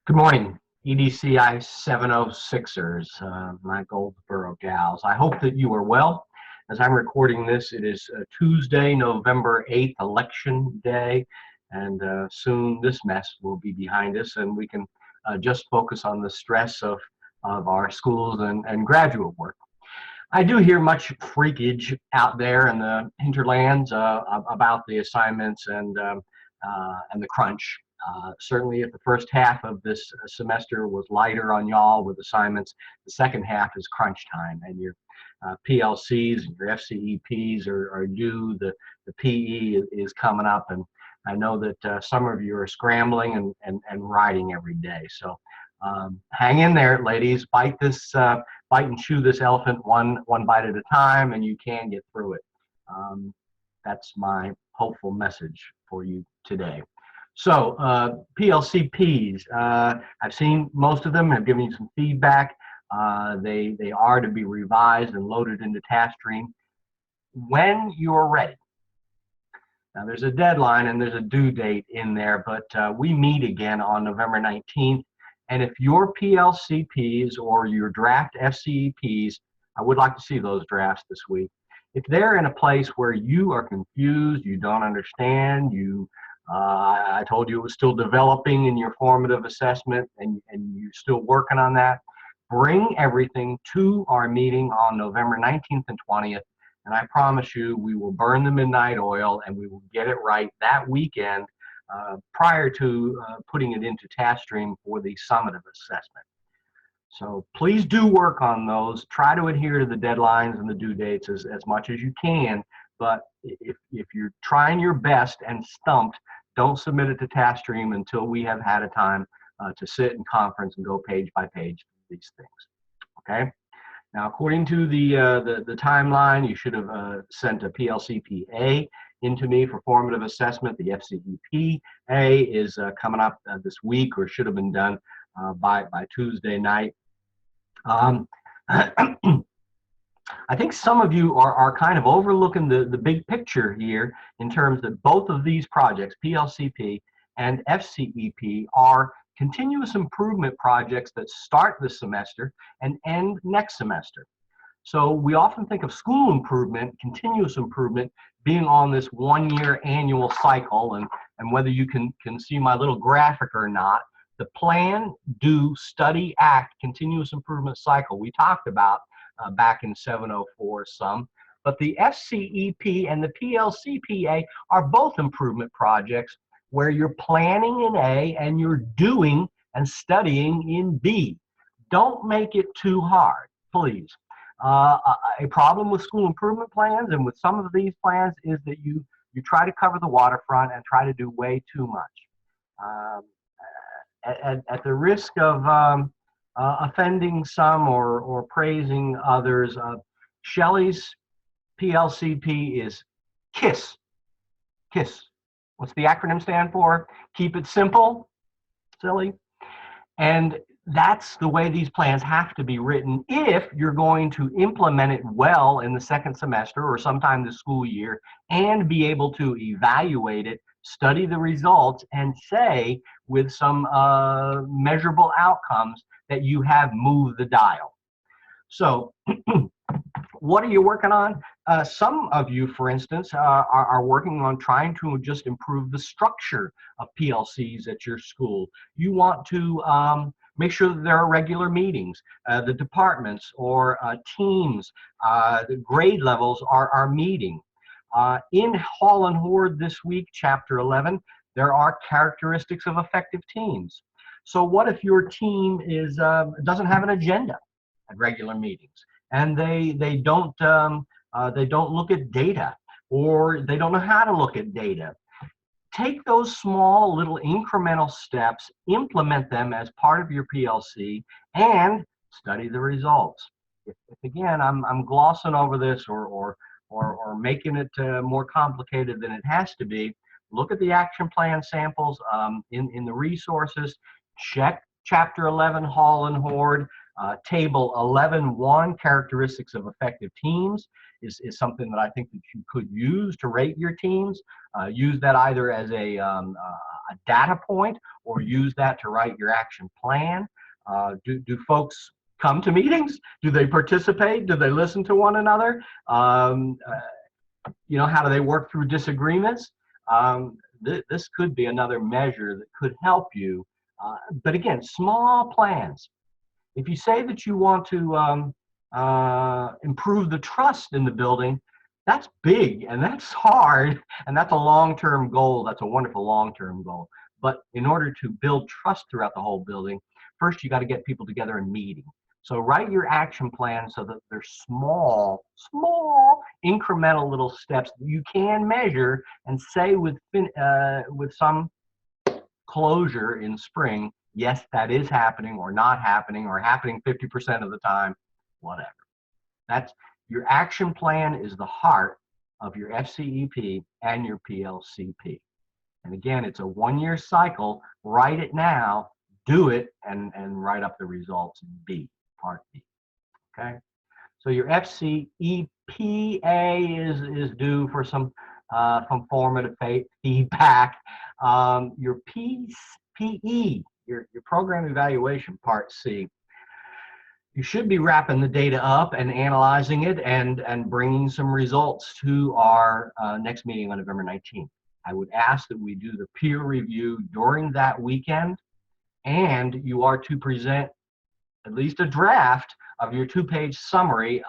Good morning, EDCI 706ers, my Goldsboro gals. I hope that you are well. As I'm recording this, it is Tuesday, November 8th, Election Day, and soon this mess will be behind us, and we can just focus on the stress of our schools and graduate work. I do hear much freakage out there in the hinterlands about the assignments and the crunch. Certainly, if the first half of this semester was lighter on y'all with assignments, the second half is crunch time, and your PLCs and your FCEPs are due. The PE is coming up, and I know that some of you are scrambling and writing every day. So hang in there, ladies. Bite and chew this elephant one bite at a time, and you can get through it. That's my hopeful message for you today. So PLCPs, I've seen most of them, have given you some feedback. They are to be revised and loaded into TaskStream when you're ready. Now there's a deadline and there's a due date in there, but we meet again on November 19th. And if your PLCPs or your draft FCEPs, I would like to see those drafts this week. If they're in a place where you are confused, you don't understand, I told you it was still developing in your formative assessment and you're still working on that, bring everything to our meeting on November 19th and 20th, and I promise you we will burn the midnight oil and we will get it right that weekend prior to putting it into TaskStream for the summative assessment. So please do work on those. Try to adhere to the deadlines and the due dates as much as you can, but if you're trying your best and stumped, don't submit it to TaskStream until we have had a time to sit in conference and go page by page through these things. Okay. Now, according to the timeline, you should have sent a PLCPA into me for formative assessment. The FCEPA is coming up this week, or should have been done by Tuesday night. I think some of you are kind of overlooking the big picture here in terms that both of these projects, PLCP and FCEP, are continuous improvement projects that start this semester and end next semester. So we often think of school improvement, continuous improvement, being on this one-year annual cycle, and whether you can see my little graphic or not, the plan, do, study, act, continuous improvement cycle we talked about back in 704 some, but the FCEP and the PLCPA are both improvement projects where you're planning in A and you're doing and studying in B. Don't make it too hard, please. A problem with school improvement plans and with some of these plans is that you try to cover the waterfront and try to do way too much. At the risk of offending some or praising others, Shelley's PLCP is KISS. KISS. What's the acronym stand for? Keep it simple, silly. And that's the way these plans have to be written if you're going to implement it well in the second semester or sometime this school year and be able to evaluate it, study the results, and say with some measurable outcomes that you have moved the dial. So what are you working on? Some of you, for instance, are working on trying to just improve the structure of PLCs at your school. You want to make sure that there are regular meetings. The departments or teams, the grade levels are meeting. In Hall and Horde this week, Chapter 11, there are characteristics of effective teams. So what if your team doesn't have an agenda at regular meetings, and they don't look at data, or they don't know how to look at data? Take those small little incremental steps, implement them as part of your PLC, and study the results. If again, I'm glossing over this or making it more complicated than it has to be, look at the action plan samples in the resources. Check Chapter 11, Hall and Horde. Table 11.1, characteristics of effective teams, is something that I think that you could use to rate your teams. Use that either as a a data point or use that to write your action plan? Do folks come to meetings? Do they participate? Do they listen to one another? You know, how do they work through disagreements? This could be another measure that could help you. But again, small plans. If you say that you want to improve the trust in the building, that's big and that's hard and that's a long-term goal. That's a wonderful long-term goal. But in order to build trust throughout the whole building, first you got to get people together in meeting. So write your action plan so that they're small incremental little steps that you can measure and say with some closure in spring, yes, that is happening or not happening or happening 50% of the time, whatever. That's your action plan is the heart of your FCEP and your PLCP. And again, it's a one-year cycle. Write it now, do it, and write up the results in B, part B. Okay? So your FCEPA is due for some formative feedback. Your PE, your program evaluation, part C, you should be wrapping the data up and analyzing it and bringing some results to our next meeting on November 19th. I would ask that we do the peer review during that weekend, and you are to present at least a draft of your 2-page summary.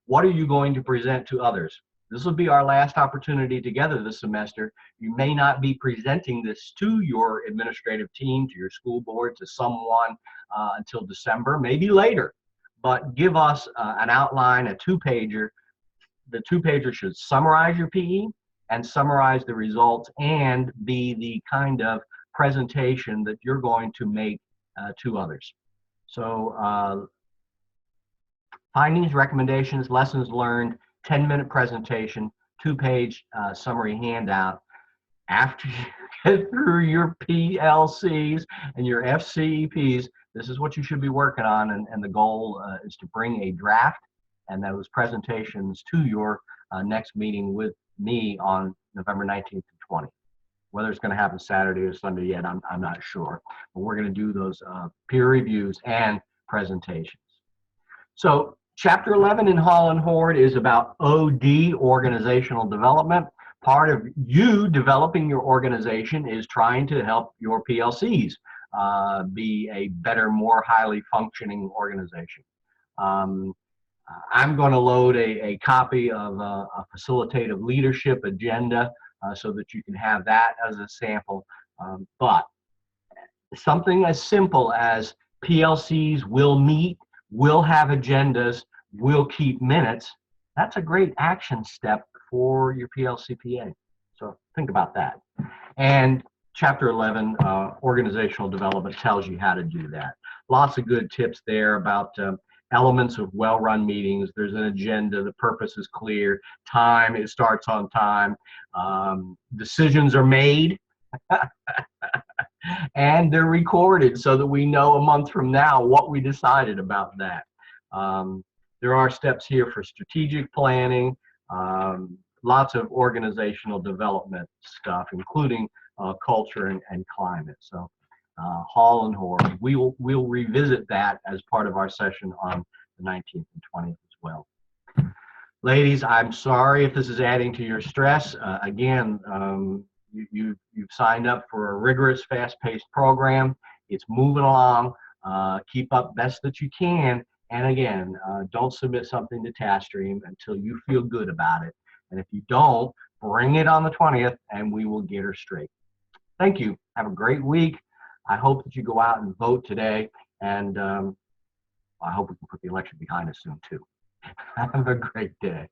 What are you going to present to others? This will be our last opportunity together this semester. You may not be presenting this to your administrative team, to your school board, to someone until December, maybe later. But give us an outline, a 2-pager. The 2-pager should summarize your PE and summarize the results and be the kind of presentation that you're going to make to others. So findings, recommendations, lessons learned, 10-minute presentation, 2-page summary handout. After you get through your PLCs and your FCEPs, this is what you should be working on, and the goal is to bring a draft and those presentations to your next meeting with me on November 19th and 20th. Whether it's going to happen Saturday or Sunday yet, I'm not sure. But we're going to do those peer reviews and presentations. So Chapter 11 in Hall and Horde is about OD, organizational development. Part of you developing your organization is trying to help your PLCs be a better, more highly functioning organization. I'm going to load a copy of a facilitative leadership agenda so that you can have that as a sample. But something as simple as PLCs will meet, will have agendas, will keep minutes, that's a great action step for your PLCPA. So think about that. And Chapter 11, organizational development, tells you how to do that. Lots of good tips there about elements of well-run meetings. There's an agenda, the purpose is clear, time, it starts on time, decisions are made, and they're recorded so that we know a month from now what we decided about that. There are steps here for strategic planning, lots of organizational development stuff, including culture and climate. So Hall and Horde, we'll revisit that as part of our session on the 19th and 20th as well. Ladies, I'm sorry if this is adding to your stress. Again, you've signed up for a rigorous, fast-paced program. It's moving along. Keep up best that you can. And again, don't submit something to TaskStream until you feel good about it. And if you don't, bring it on the 20th and we will get her straight. Thank you. Have a great week. I hope that you go out and vote today. And I hope we can put the election behind us soon too. Have a great day.